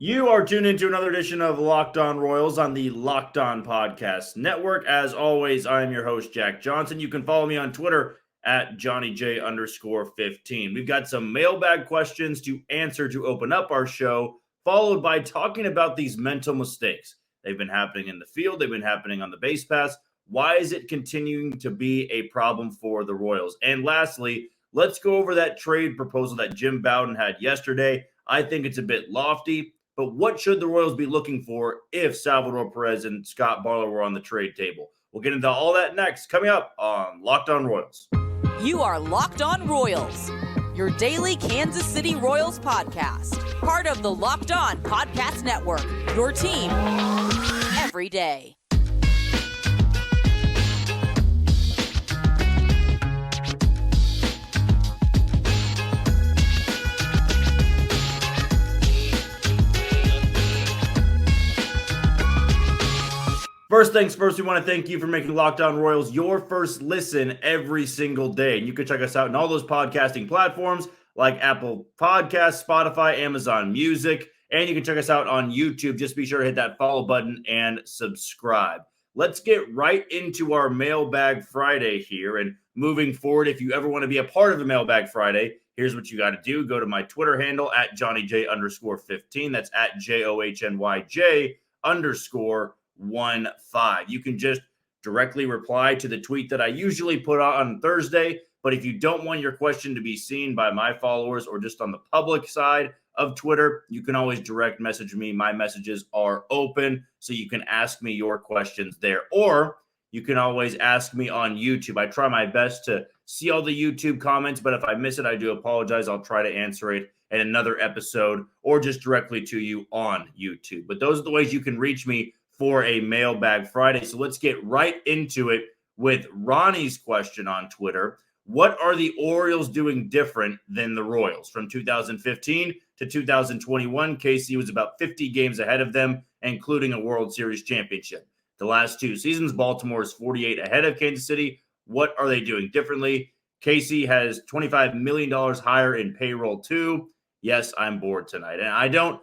You are tuned into another edition of Locked On Royals on the Locked On Podcast Network. As always, I am your host, Jack Johnson. You can follow me on Twitter at JohnnyJ_15. We've got some mailbag questions to answer to open up our show, followed by talking about these mental mistakes. They've been happening in the field. They've been happening on the base pass. Why is it continuing to be a problem for the Royals? And lastly, let's go over that trade proposal that Jim Bowden had yesterday. I think it's a bit lofty. But what should the Royals be looking for if Salvador Perez and Scott Barlow were on the trade table? We'll get into all that next, coming up on Locked On Royals. You are Locked On Royals, your daily Kansas City Royals podcast. Part of the Locked On Podcast Network, your team every day. First things first, we want to thank you for making Locked On Royals your first listen every single day. And you can check us out on all those podcasting platforms like Apple Podcasts, Spotify, Amazon Music, and you can check us out on YouTube. Just be sure to hit that follow button and subscribe. Let's get right into our Mailbag Friday here. And moving forward, if you ever want to be a part of the Mailbag Friday, here's what you got to do. Go to my Twitter handle at JohnnyJ_15. That's at JOHNYJ_15. You can just directly reply to the tweet that I usually put on Thursday. But if you don't want your question to be seen by my followers or just on the public side of Twitter, you can always direct message me. My messages are open, so you can ask me your questions there. Or you can always ask me on YouTube. I try my best to see all the YouTube comments, but if I miss it, I do apologize. I'll try to answer it in another episode or just directly to you on YouTube. But those are the ways you can reach me for a Mailbag Friday. So let's get right into it with Ronnie's question on Twitter. What are the Orioles doing different than the Royals? From 2015 to 2021, KC was about 50 games ahead of them, including a World Series championship. The last two seasons, Baltimore is 48 ahead of Kansas City. What are they doing differently? KC has $25 million higher in payroll too. Yes, I'm bored tonight. And I don't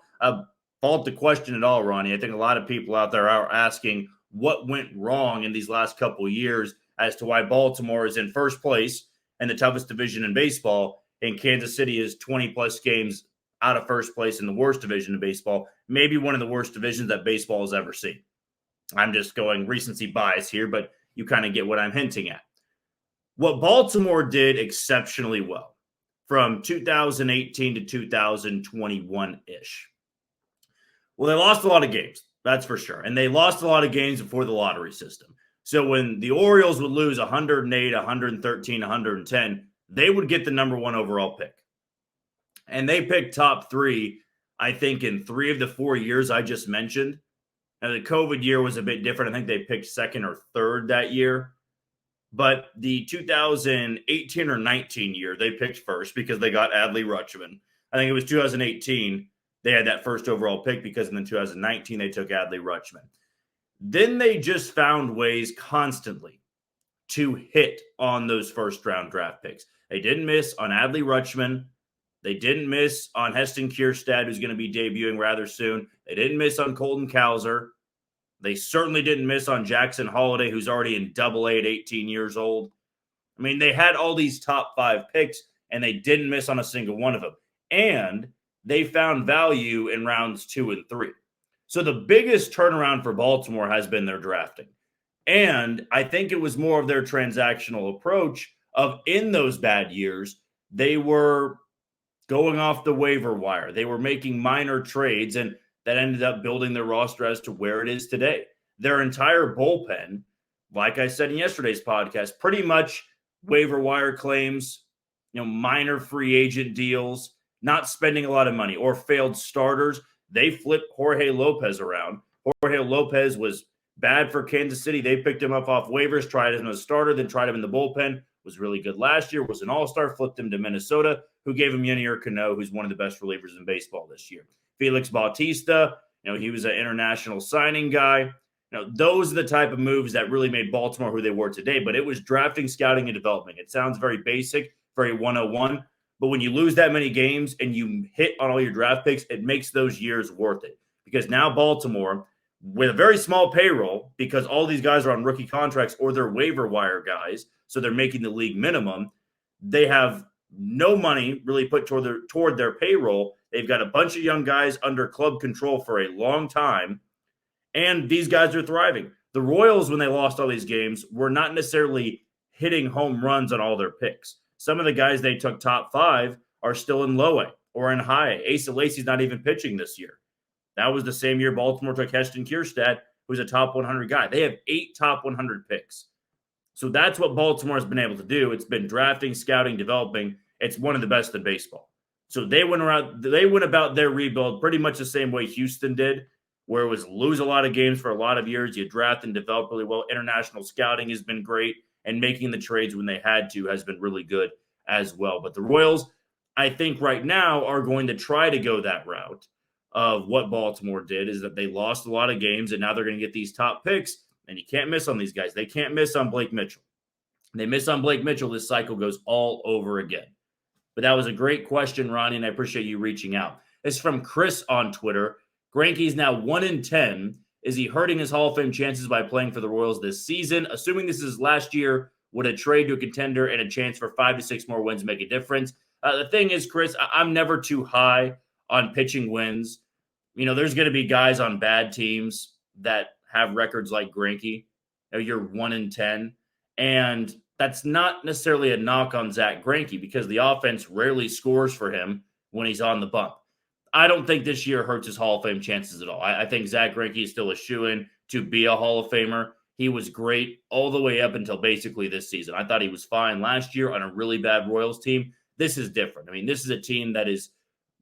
fault the question at all, Ronnie. I think a lot of people out there are asking what went wrong in these last couple of years as to why Baltimore is in first place and the toughest division in baseball, and Kansas City is 20-plus games out of first place in the worst division in baseball, maybe one of the worst divisions that baseball has ever seen. I'm just going recency bias here, but you kind of get what I'm hinting at. What Baltimore did exceptionally well from 2018 to 2021-ish. Well, they lost a lot of games, that's for sure. And they lost a lot of games before the lottery system. So when the Orioles would lose 108, 113, 110, they would get the number one overall pick. And they picked top three, I think, in 3 of the 4 years I just mentioned. Now, the COVID year was a bit different. I think they picked second or third that year. But the 2018 or 19 year, they picked first because they got Adley Rutschman. I think it was 2018. They had that first overall pick because in 2019, they took Adley Rutschman. Then they just found ways constantly to hit on those first-round draft picks. They didn't miss on Adley Rutschman. They didn't miss on Heston Kjerstad, who's going to be debuting rather soon. They didn't miss on Colton Cowser. They certainly didn't miss on Jackson Holliday, who's already in Double-A at 18 years old. I mean, they had all these top 5 picks, and they didn't miss on a single one of them. And they found value in rounds 2 and 3. So the biggest turnaround for Baltimore has been their drafting. And I think it was more of their transactional approach of in those bad years, they were going off the waiver wire. They were making minor trades, and that ended up building their roster as to where it is today. Their entire bullpen, like I said in yesterday's podcast, pretty much waiver wire claims, minor free agent deals, not spending a lot of money, or failed starters. They flipped Jorge Lopez around. Jorge Lopez was bad for Kansas City. They picked him up off waivers, tried him as a starter, then tried him in the bullpen. Was really good last year, was an all-star, flipped him to Minnesota, who gave him Yenier Cano, who's one of the best relievers in baseball this year. Felix Bautista, he was an international signing guy. Those are the type of moves that really made Baltimore who they were today, but it was drafting, scouting, and development. It sounds very basic, very 101, But when you lose that many games and you hit on all your draft picks, it makes those years worth it. Because now Baltimore, with a very small payroll, because all these guys are on rookie contracts or they're waiver wire guys, so they're making the league minimum, they have no money really put toward their payroll. They've got a bunch of young guys under club control for a long time, and these guys are thriving. The Royals, when they lost all these games, were not necessarily hitting home runs on all their picks. Some of the guys they took top 5 are still in low A or in high A. Asa Lacy's not even pitching this year. That was the same year Baltimore took Heston Kjerstad, who's a top 100 guy. They have 8 top 100 picks. So that's what Baltimore has been able to do. It's been drafting, scouting, developing. It's one of the best in baseball. So they went about their rebuild pretty much the same way Houston did, where it was lose a lot of games for a lot of years. You draft and develop really well. International scouting has been great, and making the trades when they had to has been really good as well. But the Royals, I think right now, are going to try to go that route of what Baltimore did, is that they lost a lot of games, and now they're going to get these top picks, and you can't miss on these guys. They can't miss on Blake Mitchell. They miss on Blake Mitchell, this cycle goes all over again. But that was a great question, Ronnie, and I appreciate you reaching out. It's from Chris on Twitter. Greinke's now 1-10. Is he hurting his Hall of Fame chances by playing for the Royals this season? Assuming this is last year, would a trade to a contender and a chance for 5 to 6 more wins make a difference? The thing is, Chris, I'm never too high on pitching wins. You know, there's going to be guys on bad teams that have records like Greinke. You're 1-10. And that's not necessarily a knock on Zach Greinke because the offense rarely scores for him when he's on the bump. I don't think this year hurts his Hall of Fame chances at all. I think Zach Greinke is still a shoo-in to be a Hall of Famer. He was great all the way up until basically this season. I thought he was fine last year on a really bad Royals team. This is different. I mean, this is a team that is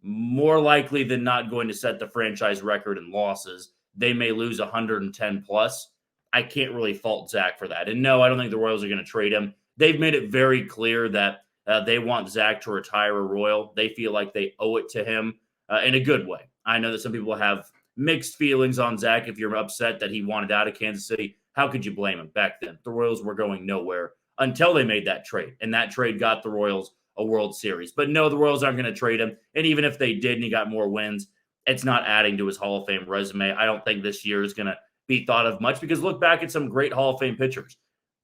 more likely than not going to set the franchise record in losses. They may lose 110 plus. I can't really fault Zach for that. And no, I don't think the Royals are going to trade him. They've made it very clear that they want Zach to retire a Royal. They feel like they owe it to him in a good way. I know that some people have mixed feelings on Zach. If you're upset that he wanted out of Kansas City, how could you blame him back then? The Royals were going nowhere until they made that trade. And that trade got the Royals a World Series. But no, the Royals aren't going to trade him. And even if they did and he got more wins, it's not adding to his Hall of Fame resume. I don't think this year is going to be thought of much because look back at some great Hall of Fame pitchers.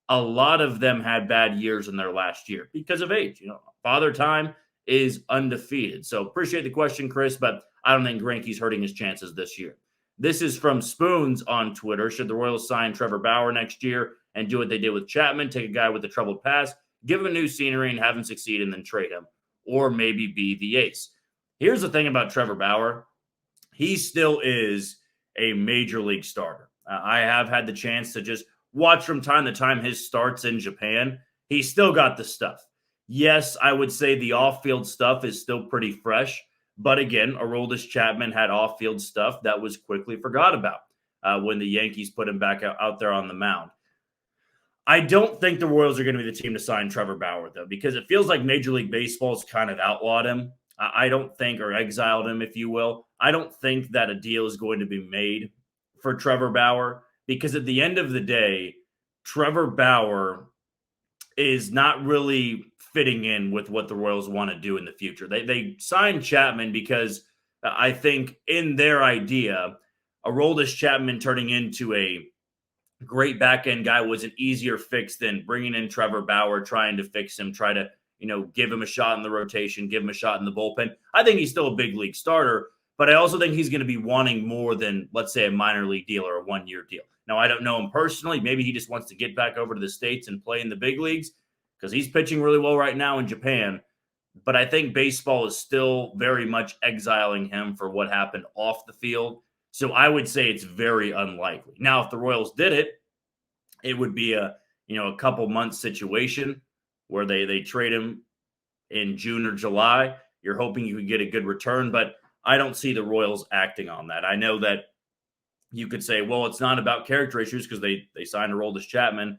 A lot of them had bad years in their last year because of age. You know, Father Time is undefeated. So appreciate the question, Chris, but I don't think Greinke's hurting his chances this year. This is from Spoons on Twitter. Should the Royals sign Trevor Bauer next year and do what they did with Chapman, take a guy with a troubled past, give him a new scenery and have him succeed and then trade him, or maybe be the ace? Here's the thing about Trevor Bauer. He still is a major league starter. I have had the chance to just watch from time to time his starts in Japan. He's still got the stuff. Yes, I would say the off-field stuff is still pretty fresh. But again, Aroldis Chapman had off-field stuff that was quickly forgot about when the Yankees put him back out there on the mound. I don't think the Royals are going to be the team to sign Trevor Bauer, though, because it feels like Major League Baseball's kind of outlawed him. I don't think, or exiled him, if you will. I don't think that a deal is going to be made for Trevor Bauer because at the end of the day, Trevor Bauer is not really fitting in with what the Royals want to do in the future. They signed Chapman because I think in their idea, Aroldis Chapman turning into a great back-end guy was an easier fix than bringing in Trevor Bauer, trying to fix him, try to, give him a shot in the rotation, give him a shot in the bullpen. I think he's still a big league starter, but I also think he's going to be wanting more than, let's say, a minor league deal or a one-year deal. Now, I don't know him personally. Maybe he just wants to get back over to the States and play in the big leagues because he's pitching really well right now in Japan. But I think baseball is still very much exiling him for what happened off the field. So I would say it's very unlikely. Now, if the Royals did it, it would be a couple months situation where they trade him in June or July. You're hoping you could get a good return, but I don't see the Royals acting on that. I know that you could say, well, it's not about character issues because they signed Aroldis Chapman.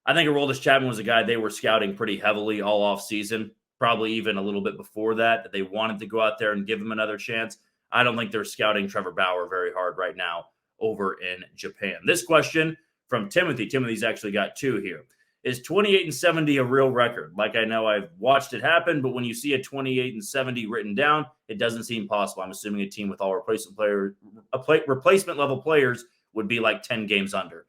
I think Aroldis Chapman was a guy they were scouting pretty heavily all off season, probably even a little bit before that they wanted to go out there and give him another chance. I don't think they're scouting Trevor Bauer very hard right now over in Japan. This question from Timothy. Timothy's actually got two here. Is 28-70 a real record? Like, I know I've watched it happen, but when you see a 28-70 written down, it doesn't seem possible. I'm assuming a team with all replacement level players would be like 10 games under.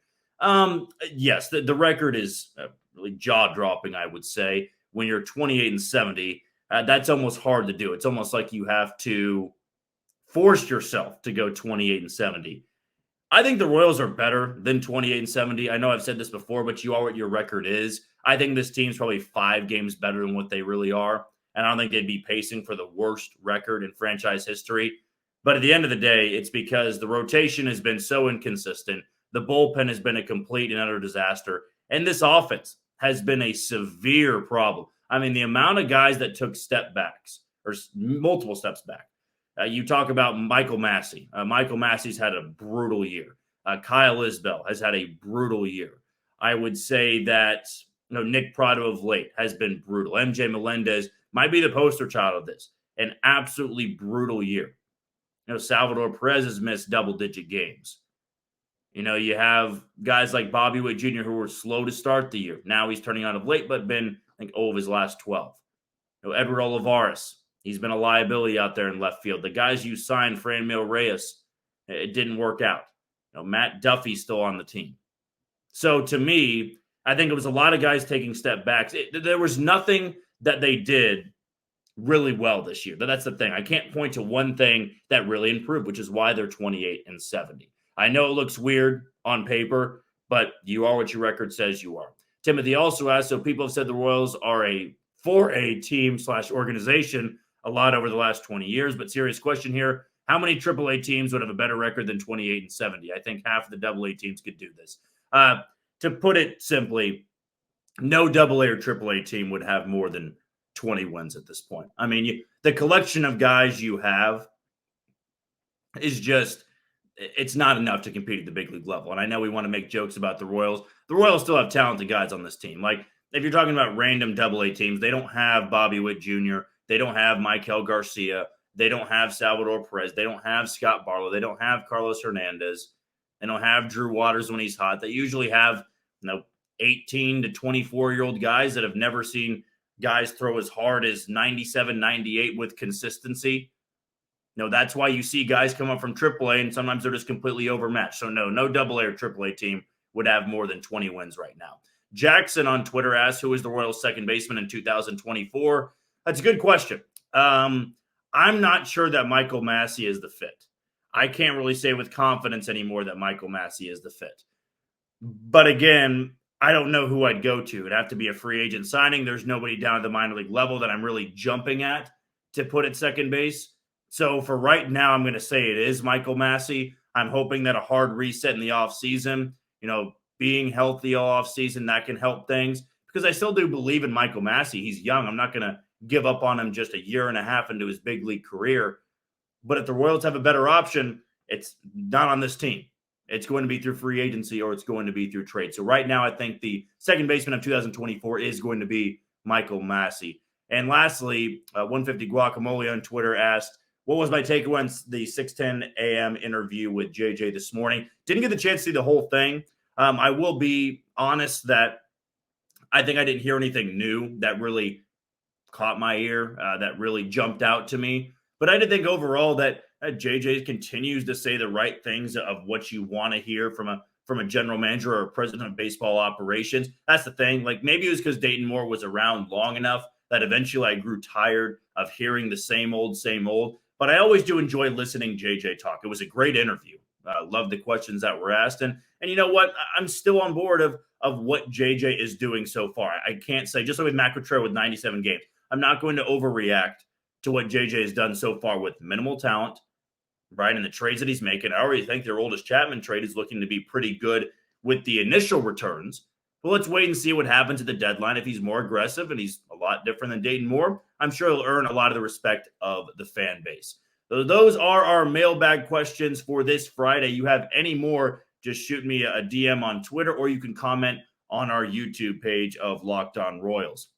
Yes, the record is really jaw-dropping, I would say. When you're 28-70, that's almost hard to do. It's almost like you have to force yourself to go 28-70. I think the Royals are better than 28-70. I know I've said this before, but you are what your record is. I think this team's probably 5 games better than what they really are. And I don't think they'd be pacing for the worst record in franchise history. But at the end of the day, it's because the rotation has been so inconsistent. The bullpen has been a complete and utter disaster. And this offense has been a severe problem. I mean, the amount of guys that took step backs, or multiple steps back. You talk about Michael Massey. Michael Massey's had a brutal year. Kyle Isbell has had a brutal year. I would say that Nick Prado of late has been brutal. MJ Melendez might be the poster child of this. An absolutely brutal year. Salvador Perez has missed double-digit games. You have guys like Bobby Witt Jr. who were slow to start the year. Now he's turning on of late, but been, I think, 0 of his last 12. Edward Olivares, he's been a liability out there in left field. The guys you signed, Franmil Reyes, it didn't work out. Matt Duffy's still on the team. So to me, I think it was a lot of guys taking step backs. There was nothing that they did really well this year. But that's the thing. I can't point to one thing that really improved, which is why they're 28-70. I know it looks weird on paper, but you are what your record says you are. Timothy also asked, so people have said the Royals are a 4A team/organization a lot over the last 20 years, but serious question here. How many AAA teams would have a better record than 28-70? I think half of the AA teams could do this. To put it simply, no AA or AAA team would have more than 20 wins at this point. I mean, the collection of guys you have is just, it's not enough to compete at the big league level. And I know we want to make jokes about the Royals. The Royals still have talented guys on this team. Like, if you're talking about random AA teams, they don't have Bobby Witt Jr., they don't have Michael Garcia, they don't have Salvador Perez, they don't have Scott Barlow, they don't have Carlos Hernandez, they don't have Drew Waters when he's hot. They usually have 18 to 24-year-old guys that have never seen guys throw as hard as 97, 98 with consistency. That's why you see guys come up from AAA, and sometimes they're just completely overmatched. So no AA or AAA team would have more than 20 wins right now. Jackson on Twitter asks, who is the Royals' second baseman in 2024? That's a good question. I'm not sure that Michael Massey is the fit. I can't really say with confidence anymore that Michael Massey is the fit. But again, I don't know who I'd go to. It'd have to be a free agent signing. There's nobody down at the minor league level that I'm really jumping at to put at second base. So for right now, I'm going to say it is Michael Massey. I'm hoping that a hard reset in the offseason, being healthy all offseason, that can help things. Because I still do believe in Michael Massey. He's young. I'm not going to give up on him just a year and a half into his big league career. But if the Royals have a better option, it's not on this team. It's going to be through free agency or it's going to be through trade. So right now, I think the second baseman of 2024 is going to be Michael Massey. And lastly, 150 Guacamole on Twitter asked, what was my takeaway on the 6:10 a.m. interview with JJ this morning? Didn't get the chance to see the whole thing. I will be honest that I think I didn't hear anything new that really caught my ear, that really jumped out to me. But I did think overall that JJ continues to say the right things of what you want to hear from a general manager or a president of baseball operations. That's the thing. Like, maybe it was because Dayton Moore was around long enough that eventually I grew tired of hearing the same old. But I always do enjoy listening JJ talk. It was a great interview. Love the questions that were asked. And you know what? I'm still on board of what JJ is doing so far. I can't say, just like with Matt Contreras with 97 games, I'm not going to overreact to what JJ has done so far with minimal talent, right? And the trades that he's making. I already think their oldest Chapman trade is looking to be pretty good with the initial returns. But let's wait and see what happens at the deadline. If he's more aggressive and he's a lot different than Dayton Moore, I'm sure he'll earn a lot of the respect of the fan base. So those are our mailbag questions for this Friday. You have any more, just shoot me a DM on Twitter, or you can comment on our YouTube page of Locked On Royals.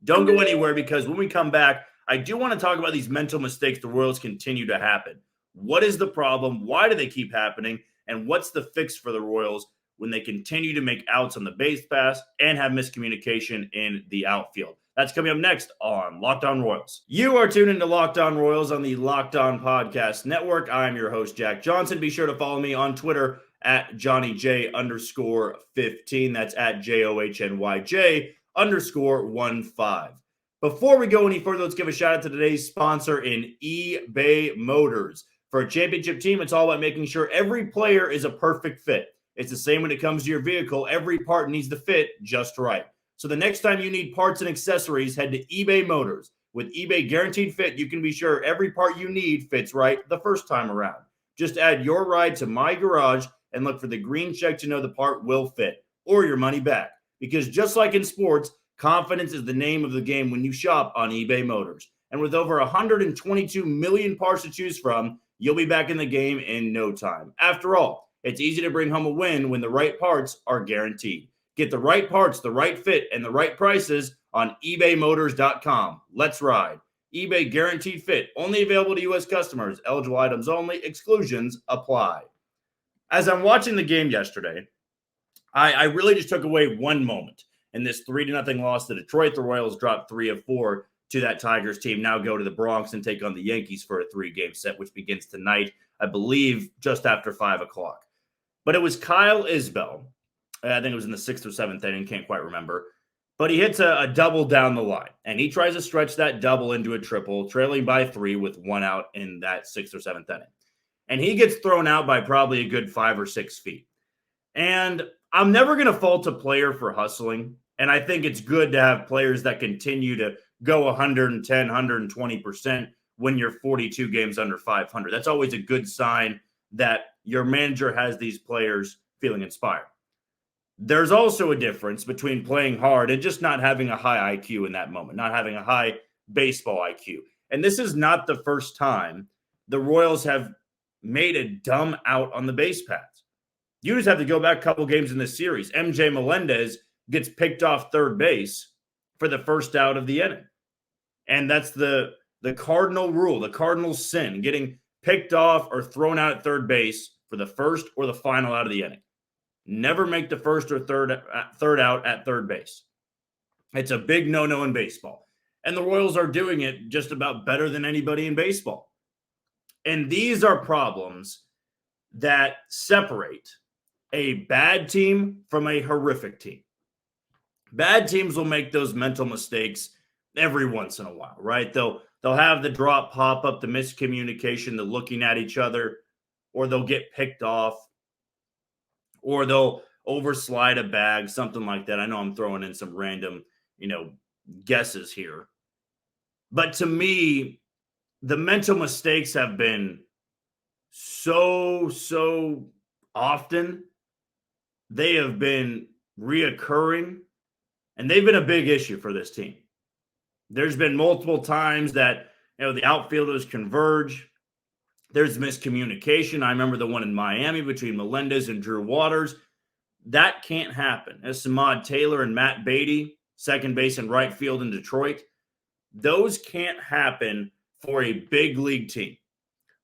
Don't go anywhere, because when we come back, I do want to talk about these mental mistakes the Royals continue to happen. What is the problem? Why do they keep happening? And what's the fix for the Royals when they continue to make outs on the base pass and have miscommunication in the outfield. That's coming up next on Locked On Royals. You are tuned into Locked On Royals on the Locked On Podcast Network. I'm your host, Jack Johnson. Be sure to follow me on Twitter at JohnnyJ_15. That's at JOHNYJ_15. Before we go any further, let's give a shout out to today's sponsor in eBay Motors. For a championship team, it's all about making sure every player is a perfect fit. It's the same when it comes to your vehicle. Every part needs to fit just right. So the next time you need parts and accessories, head to eBay Motors. With eBay Guaranteed Fit, you can be sure every part you need fits right the first time around. Just add your ride to My Garage and look for the green check to know the part will fit or your money back. Because just like in sports, confidence is the name of the game when you shop on eBay Motors. And with over 122 million parts to choose from, you'll be back in the game in no time. After all, it's easy to bring home a win when the right parts are guaranteed. Get the right parts, the right fit, and the right prices on ebaymotors.com. Let's ride. eBay Guaranteed Fit, only available to U.S. customers. Eligible items only. Exclusions apply. As I'm watching the game yesterday, I really just took away one moment. In this 3-0 loss to Detroit, the Royals dropped 3 of 4 to that Tigers team. Now go to the Bronx and take on the Yankees for a 3-game set, which begins tonight, I believe, just after 5 o'clock. But it was Kyle Isbell. I think it was in the 6th or 7th inning, can't quite remember. But he hits a double down the line, and he tries to stretch that double into a triple, trailing by 3 with 1 out in that 6th or 7th inning. And he gets thrown out by probably a good 5 or 6 feet. And I'm never going to fault a player for hustling, and I think it's good to have players that continue to go 110, 120% when you're 42 games under 500. That's always a good sign that your manager has these players feeling inspired. There's also a difference between playing hard and just not having a high IQ in that moment, not having a high baseball IQ. And this is not the first time the Royals have made a dumb out on the base paths. You just have to go back a couple games in this series. MJ Melendez gets picked off third base for the first out of the inning. And that's the cardinal rule, the cardinal sin, getting picked off or thrown out at third base for the first or the final out of the inning. Never make the first or third out at third base. It's a big no-no in baseball. And the Royals are doing it just about better than anybody in baseball. And these are problems that separate a bad team from a horrific team. Bad teams will make those mental mistakes every once in a while, right? They'll have the drop pop up, the miscommunication, the looking at each other, or they'll get picked off, or they'll overslide a bag, something like that. I know I'm throwing in some random, guesses here. But to me, the mental mistakes have been so often. They have been reoccurring, and they've been a big issue for this team. There's been multiple times that, the outfielders converge. There's miscommunication. I remember the one in Miami between Melendez and Drew Waters. That can't happen. As Samad Taylor and Matt Beatty, second base and right field in Detroit, those can't happen for a big league team.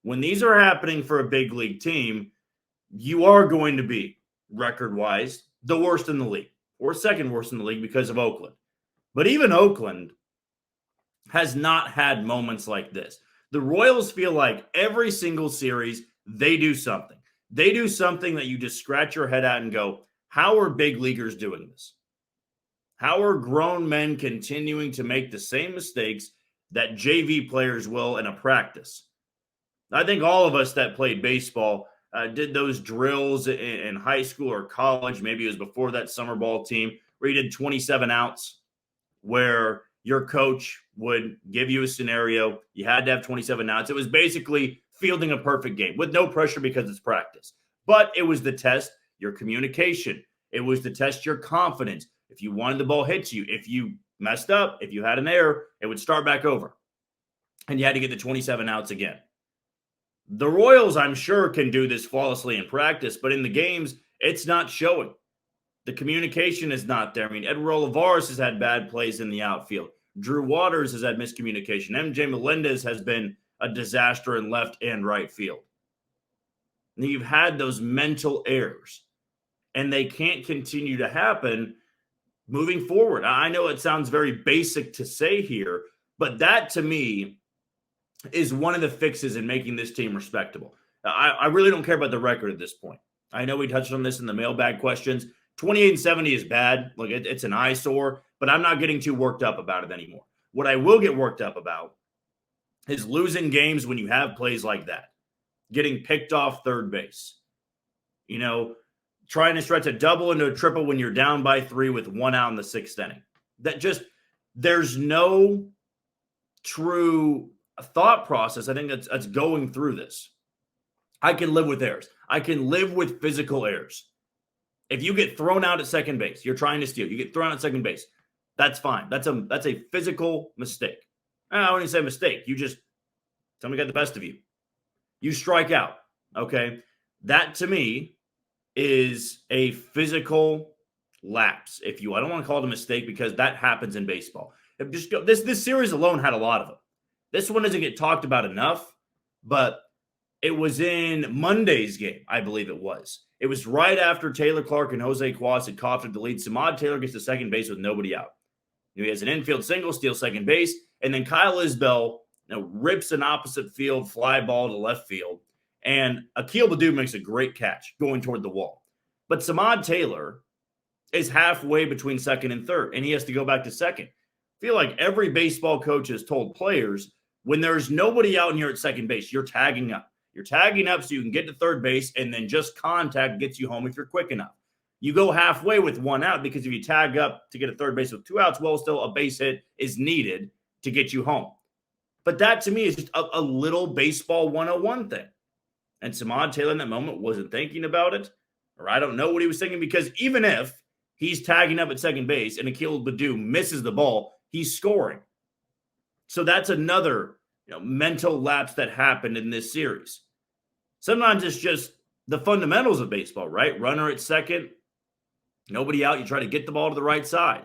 When these are happening for a big league team, you are going to be, record-wise, the worst in the league, or second worst in the league because of Oakland. But even Oakland has not had moments like this. The Royals feel like every single series, they do something. They do something that you just scratch your head at and go, how are big leaguers doing this? How are grown men continuing to make the same mistakes that JV players will in a practice? I think all of us that played baseball did those drills in high school or college. Maybe it was before that summer ball team where you did 27 outs, where your coach would give you a scenario. You had to have 27 outs. It was basically fielding a perfect game with no pressure because it's practice. But it was the test your communication. It was to test your confidence. If you wanted the ball hit you, if you messed up, if you had an error, it would start back over. And you had to get the 27 outs again. The Royals, I'm sure, can do this flawlessly in practice, but in the games, it's not showing. The communication is not there. I mean, Edward Olivares has had bad plays in the outfield. Drew Waters has had miscommunication. MJ Melendez has been a disaster in left and right field. And you've had those mental errors. and they can't continue to happen moving forward. I know it sounds very basic to say here, but that to me is one of the fixes in making this team respectable. I really don't care about the record at this point. I know we touched on this in the mailbag questions. 28-70 is bad. Look, it's an eyesore, but I'm not getting too worked up about it anymore. What I will get worked up about is losing games when you have plays like that. Getting picked off third base. Trying to stretch a double into a triple when you're down by 3 with 1 out in the 6th inning. There's no true thought process, I think, that's going through this. I can live with errors. I can live with physical errors. If you get thrown out at second base, you're trying to steal, you get thrown out at second base, that's fine. That's a physical mistake. I wouldn't say mistake. Somebody got the best of you. You strike out, okay? That, to me, is a physical lapse. I don't want to call it a mistake because that happens in baseball. This series alone had a lot of them. This one doesn't get talked about enough, but it was in Monday's game, I believe it was. It was right after Taylor Clark and Jose Cuas had coughed at the lead. Samad Taylor gets to second base with nobody out. He has an infield single, steals second base, and then Kyle Isbell rips an opposite field fly ball to left field, and Akil Baddoo makes a great catch going toward the wall. But Samad Taylor is halfway between second and third, and he has to go back to second. I feel like every baseball coach has told players, when there's nobody out here at second base, you're tagging up. You're tagging up so you can get to third base, and then just contact gets you home if you're quick enough. You go halfway with 1 out because if you tag up to get a third base with 2 outs, well, still a base hit is needed to get you home. But that to me is just a little baseball 101 thing. And Samad Taylor in that moment wasn't thinking about it, or I don't know what he was thinking, because even if he's tagging up at second base and Akil Baddoo misses the ball, he's scoring. So that's another mental lapse that happened in this series. Sometimes it's just the fundamentals of baseball, right? Runner at second, nobody out, you try to get the ball to the right side.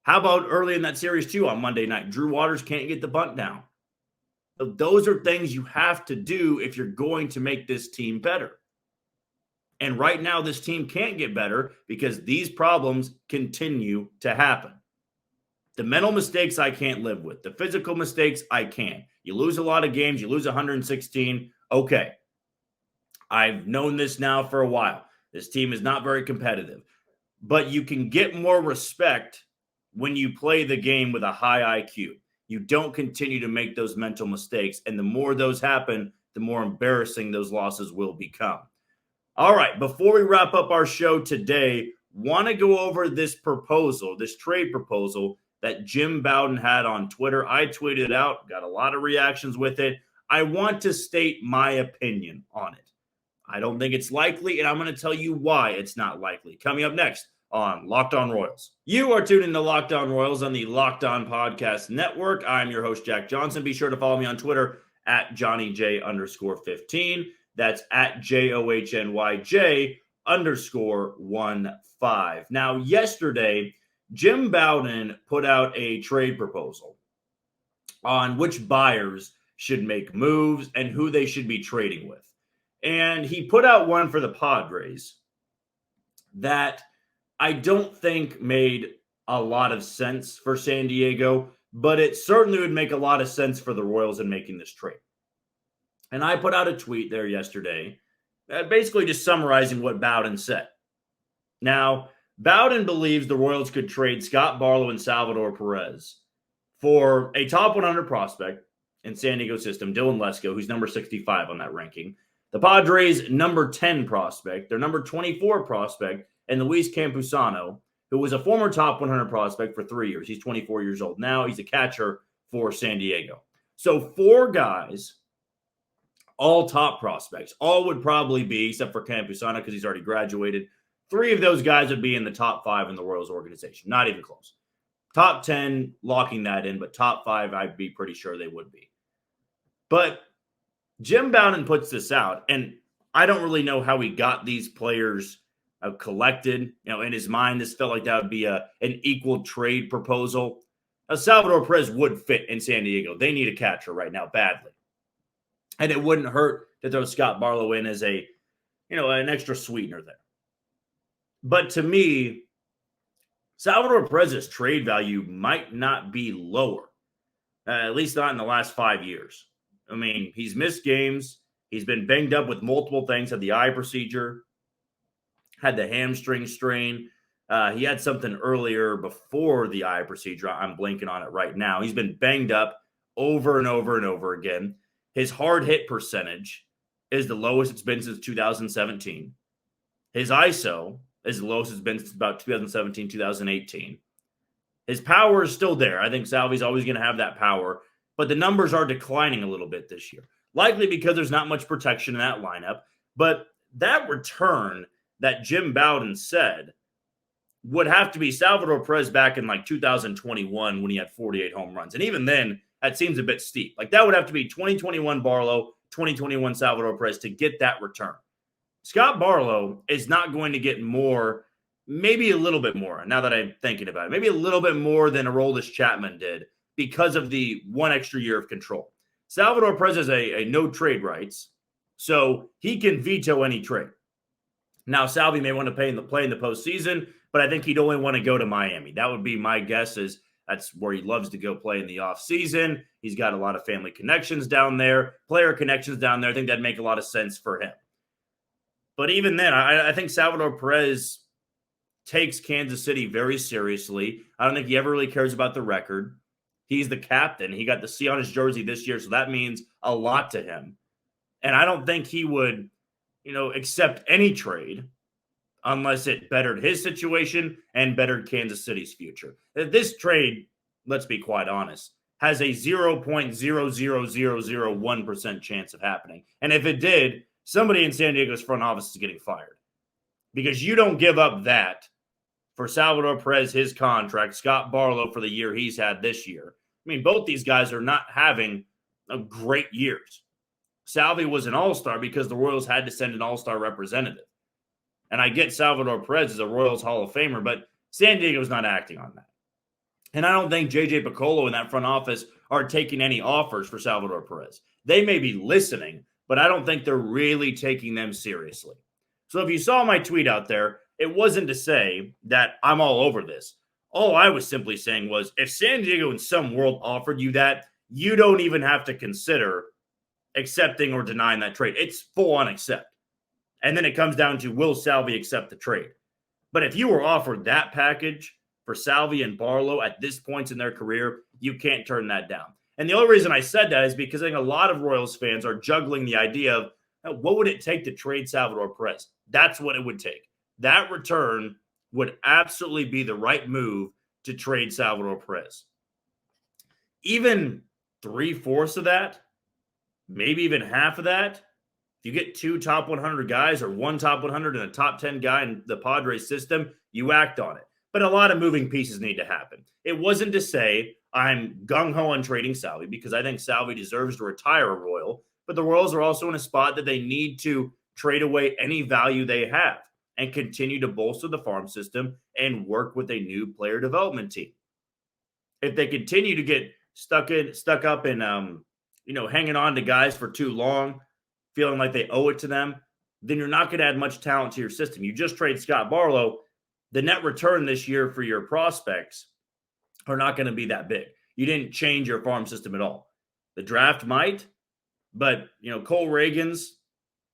How about early in that series too on Monday night? Drew Waters can't get the bunt down. So those are things you have to do if you're going to make this team better. And right now, this team can't get better because these problems continue to happen. The mental mistakes I can't live with. The physical mistakes I can. You lose a lot of games. You lose 116. Okay. I've known this now for a while. This team is not very competitive. But you can get more respect when you play the game with a high IQ. You don't continue to make those mental mistakes. And the more those happen, the more embarrassing those losses will become. All right, before we wrap up our show today, want to go over this proposal, this trade proposal that Jim Bowden had on Twitter. I tweeted it out, got a lot of reactions with it. I want to state my opinion on it. I don't think it's likely, and I'm going to tell you why it's not likely. Coming up next on Locked On Royals. You are tuned into Locked On Royals on the Locked On Podcast Network. I'm your host, Jack Johnson. Be sure to follow me on Twitter at JohnnyJ_15. That's at JOHNYJ_15. Now, yesterday, Jim Bowden put out a trade proposal on which buyers should make moves and who they should be trading with. And he put out one for the Padres that I don't think made a lot of sense for San Diego, but it certainly would make a lot of sense for the Royals in making this trade. And I put out a tweet there yesterday, basically just summarizing what Bowden said. Now, Bowden believes the Royals could trade Scott Barlow and Salvador Perez for a top 100 prospect in San Diego system, Dylan Lesko, who's number 65 on that ranking. The Padres' number 10 prospect, their number 24 prospect, and Luis Campusano, who was a former top 100 prospect for 3 years. He's 24 years old now. He's a catcher for San Diego. So 4 guys, all top prospects. All would probably be, except for Campusano because he's already graduated, 3 of those guys would be in the top 5 in the Royals organization. Not even close. Top 10, locking that in, but top 5, I'd be pretty sure they would be. But Jim Bowden puts this out, and I don't really know how he got these players collected. In his mind, this felt like that would be an equal trade proposal. Now, Salvador Perez would fit in San Diego. They need a catcher right now badly. And it wouldn't hurt to throw Scott Barlow in as an extra sweetener there. But to me, Salvador Perez's trade value might not be lower, at least not in the last 5 years. I mean, he's missed games. He's been banged up with multiple things, had the eye procedure, had the hamstring strain. He had something earlier before the eye procedure. I'm blanking on it right now. He's been banged up over and over and over again. His hard hit percentage is the lowest it's been since 2017. His ISO is the lowest it's been since about 2017, 2018. His power is still there. I think Salvy's always going to have that power, but the numbers are declining a little bit this year, likely because there's not much protection in that lineup. But that return that Jim Bowden said would have to be Salvador Perez back in like 2021 when he had 48 home runs. And even then, that seems a bit steep. Like that would have to be 2021 Barlow, 2021 Salvador Perez to get that return. Scott Barlow is not going to get more, maybe a little bit more, now that I'm thinking about it, maybe a little bit more than Aroldis Chapman did because of the one extra year of control. Salvador Perez has a no trade rights, so he can veto any trade. Now, Salvi may want to play in the postseason, but I think he'd only want to go to Miami. That would be my guess, is that's where he loves to go play in the offseason. He's got a lot of family connections down there, player connections down there. I think that'd make a lot of sense for him. But even then, I think Salvador Perez takes Kansas City very seriously. I don't think he ever really cares about the record. He's the captain. He got the C on his jersey this year, so that means a lot to him. And I don't think he would, accept any trade unless it bettered his situation and bettered Kansas City's future. This trade, let's be quite honest, has a 0.00001% chance of happening. And if it did, somebody in San Diego's front office is getting fired. Because you don't give up that for Salvador Perez, his contract, Scott Barlow for the year he's had this year. I mean, both these guys are not having great years. Salvi was an all-star because the Royals had to send an all-star representative. And I get Salvador Perez as a Royals Hall of Famer, but San Diego's not acting on that. And I don't think J.J. Piccolo in that front office are taking any offers for Salvador Perez. They may be listening, but I don't think they're really taking them seriously. So if you saw my tweet out there, it wasn't to say that I'm all over this. All I was simply saying was, if San Diego in some world offered you that, you don't even have to consider accepting or denying that trade. It's full on accept. And then it comes down to, will Salvi accept the trade? But if you were offered that package for Salvi and Barlow at this point in their career, you can't turn that down. And the only reason I said that is because I think a lot of Royals fans are juggling the idea of, what would it take to trade Salvador Perez? That's what it would take. That return would absolutely be the right move to trade Salvador Perez. Even 3/4 of that, maybe even half of that, if you get 2 top 100 guys or 1 top 100 and a top 10 guy in the Padres system, you act on it. But a lot of moving pieces need to happen. It wasn't to say I'm gung-ho on trading Salvi, because I think Salvi deserves to retire a Royal, but the Royals are also in a spot that they need to trade away any value they have and continue to bolster the farm system and work with a new player development team. If they continue to get stuck up in hanging on to guys for too long, feeling like they owe it to them, then you're not going to add much talent to your system. You just trade Scott Barlow. The net return this year for your prospects are not going to be that big. You didn't change your farm system at all. The draft might, but Cole Reagans,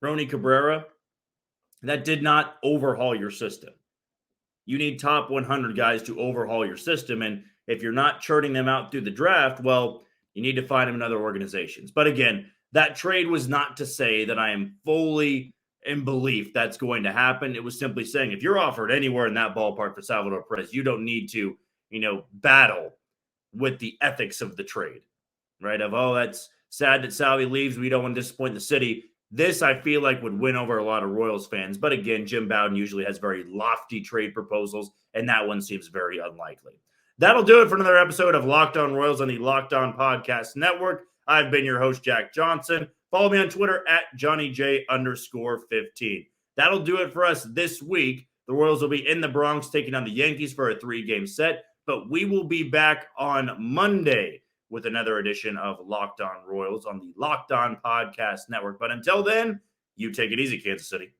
Ronny Cabrera, that did not overhaul your system. You need top 100 guys to overhaul your system. And if you're not churning them out through the draft, well, you need to find them in other organizations. But again, that trade was not to say that I am fully in belief that's going to happen. It was simply saying, if you're offered anywhere in that ballpark for Salvador Perez, you don't need to, battle with the ethics of the trade, right? That's sad that Salvi leaves. We don't want to disappoint the city. This, I feel like, would win over a lot of Royals fans. But again, Jim Bowden usually has very lofty trade proposals, and that one seems very unlikely. That'll do it for another episode of Locked On Royals on the Locked On Podcast Network. I've been your host, Jack Johnson. Follow me on Twitter at JohnnyJ_15. That'll do it for us this week. The Royals will be in the Bronx taking on the Yankees for a 3-game set, but we will be back on Monday with another edition of Locked On Royals on the Locked On Podcast Network. But until then, you take it easy, Kansas City.